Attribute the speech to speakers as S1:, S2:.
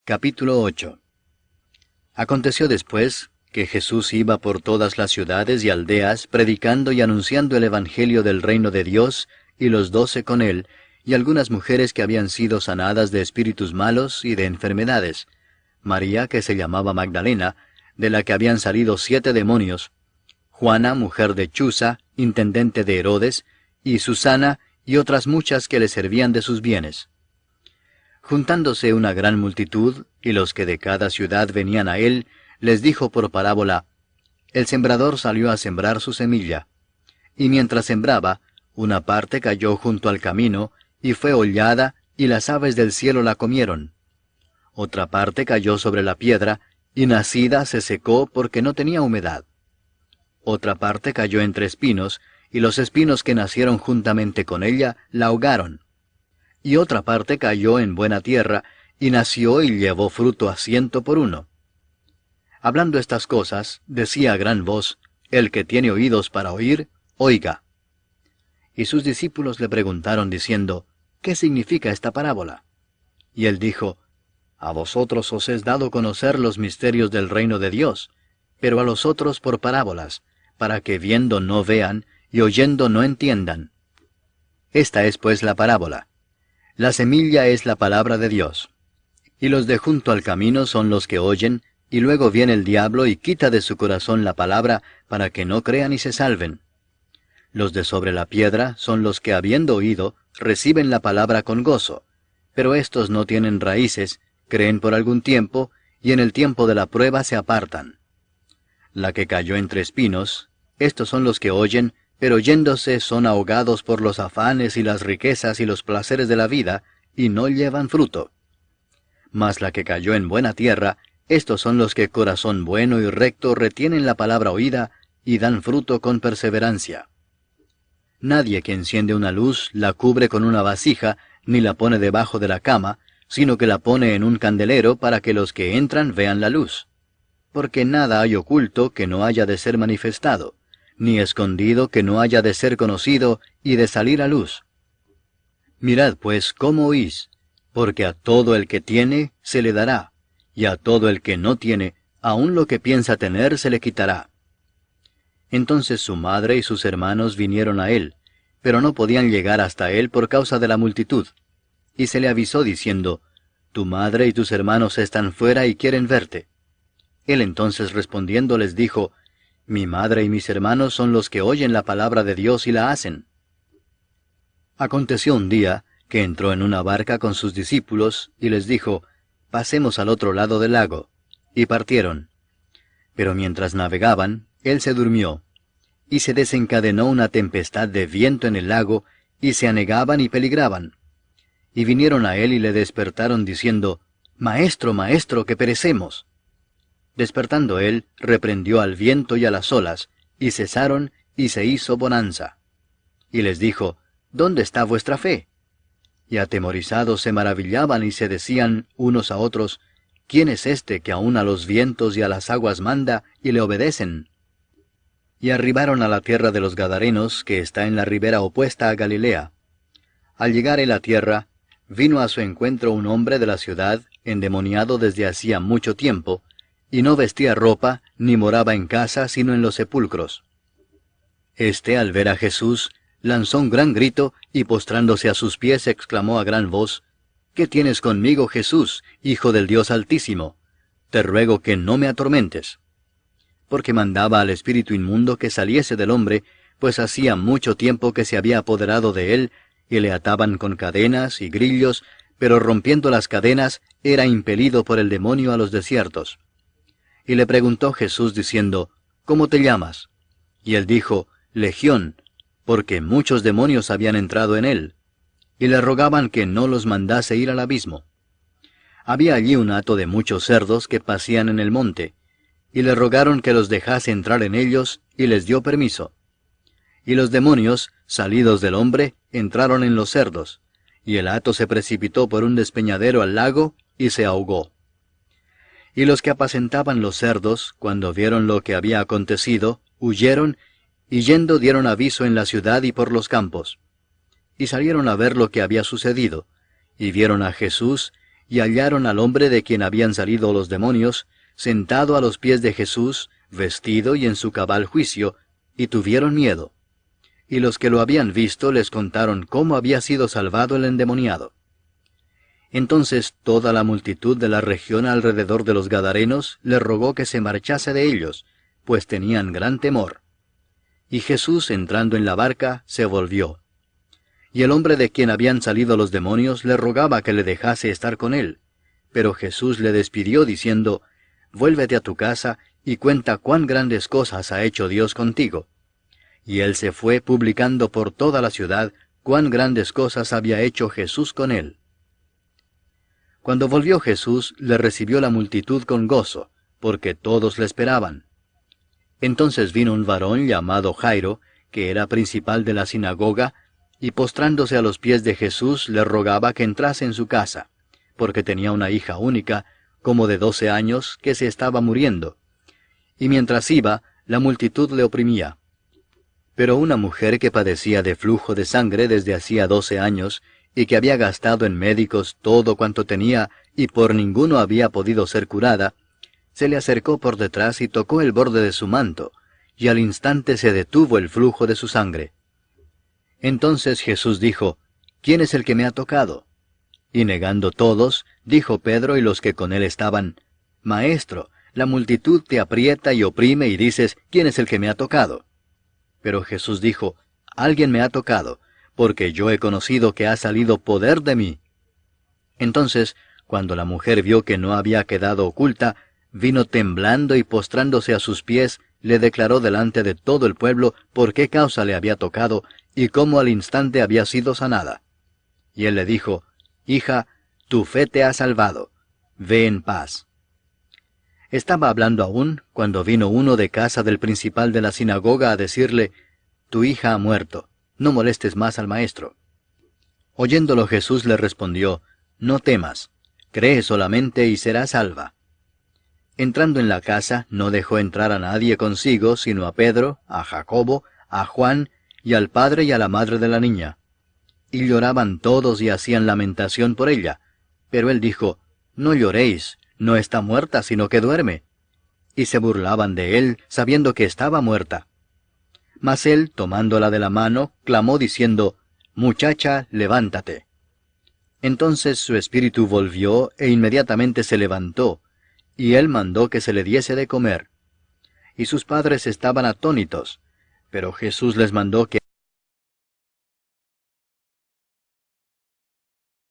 S1: Capítulo 8. Aconteció después que Jesús iba por todas las ciudades y aldeas, predicando y anunciando el Evangelio del reino de Dios, y los 12 con él, y algunas mujeres que habían sido sanadas de espíritus malos y de enfermedades. María, que se llamaba Magdalena, de la que habían salido 7 demonios. Juana, mujer de Chuza, intendente de Herodes, y Susana, y otras muchas que le servían de sus bienes. Juntándose una gran multitud, y los que de cada ciudad venían a él, les dijo por parábola: El sembrador salió a sembrar su semilla. Y mientras sembraba, una parte cayó junto al camino, y fue hollada, y las aves del cielo la comieron. Otra parte cayó sobre la piedra, y nacida se secó porque no tenía humedad. Otra parte cayó entre espinos, y los espinos que nacieron juntamente con ella la ahogaron. Y otra parte cayó en buena tierra, y nació y llevó fruto a 100 por 1. Hablando estas cosas, decía a gran voz: El que tiene oídos para oír, oiga. Y sus discípulos le preguntaron diciendo: ¿Qué significa esta parábola? Y él dijo: A vosotros os es dado conocer los misterios del reino de Dios, pero a los otros por parábolas, para que viendo no vean, y oyendo no entiendan. Esta es pues la parábola. La semilla es la palabra de Dios. Y los de junto al camino son los que oyen, y luego viene el diablo y quita de su corazón la palabra, para que no crean y se salven. Los de sobre la piedra son los que, habiendo oído, reciben la palabra con gozo, pero estos no tienen raíces, creen por algún tiempo, y en el tiempo de la prueba se apartan. La que cayó entre espinos, estos son los que oyen, pero yéndose son ahogados por los afanes y las riquezas y los placeres de la vida, y no llevan fruto. Mas la que cayó en buena tierra, estos son los que corazón bueno y recto retienen la palabra oída, y dan fruto con perseverancia. Nadie que enciende una luz la cubre con una vasija, ni la pone debajo de la cama, sino que la pone en un candelero para que los que entran vean la luz. Porque nada hay oculto que no haya de ser manifestado, ni escondido que no haya de ser conocido y de salir a luz. Mirad pues cómo oís, porque a todo el que tiene se le dará, y a todo el que no tiene, aun lo que piensa tener se le quitará. Entonces su madre y sus hermanos vinieron a él, pero no podían llegar hasta él por causa de la multitud. Y se le avisó diciendo: Tu madre y tus hermanos están fuera y quieren verte. Él entonces respondiendo les dijo: Mi madre y mis hermanos son los que oyen la palabra de Dios y la hacen. Aconteció un día que entró en una barca con sus discípulos, y les dijo: Pasemos al otro lado del lago. Y partieron. Pero mientras navegaban, él se durmió. Y se desencadenó una tempestad de viento en el lago, y se anegaban y peligraban. Y vinieron a él y le despertaron diciendo: Maestro, maestro, que perecemos. Despertando él, reprendió al viento y a las olas, y cesaron, y se hizo bonanza. Y les dijo: ¿Dónde está vuestra fe? Y atemorizados se maravillaban y se decían unos a otros: ¿Quién es este que aun a los vientos y a las aguas manda, y le obedecen? Y arribaron a la tierra de los Gadarenos, que está en la ribera opuesta a Galilea. Al llegar él a tierra, vino a su encuentro un hombre de la ciudad, endemoniado desde hacía mucho tiempo, y no vestía ropa, ni moraba en casa, sino en los sepulcros. Este, al ver a Jesús, lanzó un gran grito, y postrándose a sus pies exclamó a gran voz: ¿Qué tienes conmigo, Jesús, Hijo del Dios Altísimo? Te ruego que no me atormentes. Porque mandaba al espíritu inmundo que saliese del hombre, pues hacía mucho tiempo que se había apoderado de él, y le ataban con cadenas y grillos, pero rompiendo las cadenas, era impelido por el demonio a los desiertos. Y le preguntó Jesús diciendo: ¿Cómo te llamas? Y él dijo: Legión, porque muchos demonios habían entrado en él. Y le rogaban que no los mandase ir al abismo. Había allí un hato de muchos cerdos que pacían en el monte, y le rogaron que los dejase entrar en ellos, y les dio permiso. Y los demonios, salidos del hombre, entraron en los cerdos, y el hato se precipitó por un despeñadero al lago, y se ahogó. Y los que apacentaban los cerdos, cuando vieron lo que había acontecido, huyeron, y yendo dieron aviso en la ciudad y por los campos. Y salieron a ver lo que había sucedido, y vieron a Jesús, y hallaron al hombre de quien habían salido los demonios, sentado a los pies de Jesús, vestido y en su cabal juicio, y tuvieron miedo. Y los que lo habían visto les contaron cómo había sido salvado el endemoniado. Entonces toda la multitud de la región alrededor de los Gadarenos le rogó que se marchase de ellos, pues tenían gran temor. Y Jesús, entrando en la barca, se volvió. Y el hombre de quien habían salido los demonios le rogaba que le dejase estar con él. Pero Jesús le despidió diciendo, «Vuélvete a tu casa y cuenta cuán grandes cosas ha hecho Dios contigo». Y él se fue publicando por toda la ciudad cuán grandes cosas había hecho Jesús con él. Cuando volvió Jesús, le recibió la multitud con gozo, porque todos le esperaban. Entonces vino un varón llamado Jairo, que era principal de la sinagoga, y postrándose a los pies de Jesús le rogaba que entrase en su casa, porque tenía una hija única, como de 12 años, que se estaba muriendo. Y mientras iba, la multitud le oprimía. Pero una mujer que padecía de flujo de sangre desde hacía 12 años, y que había gastado en médicos todo cuanto tenía, y por ninguno había podido ser curada, se le acercó por detrás y tocó el borde de su manto, y al instante se detuvo el flujo de su sangre. Entonces Jesús dijo, «¿Quién es el que me ha tocado?» Y negando todos, dijo Pedro y los que con él estaban, «Maestro, la multitud te aprieta y oprime y dices, ¿quién es el que me ha tocado?» Pero Jesús dijo, «Alguien me ha tocado, porque yo he conocido que ha salido poder de mí». Entonces, cuando la mujer vio que no había quedado oculta, vino temblando y postrándose a sus pies, le declaró delante de todo el pueblo por qué causa le había tocado y cómo al instante había sido sanada. Y él le dijo, «Hija, tu fe te ha salvado. Ve en paz». Estaba hablando aún, cuando vino uno de casa del principal de la sinagoga a decirle, «Tu hija ha muerto, no molestes más al maestro». Oyéndolo Jesús le respondió, «No temas, cree solamente y serás salva». Entrando en la casa, no dejó entrar a nadie consigo, sino a Pedro, a Jacobo, a Juan, y al padre y a la madre de la niña. Y lloraban todos y hacían lamentación por ella. Pero él dijo, «No lloréis, no está muerta, sino que duerme». Y se burlaban de él, sabiendo que estaba muerta. Mas él, tomándola de la mano, clamó diciendo, «Muchacha, levántate». Entonces su espíritu volvió, e inmediatamente se levantó, y él mandó que se le diese de comer. Y sus padres estaban atónitos, pero Jesús les mandó que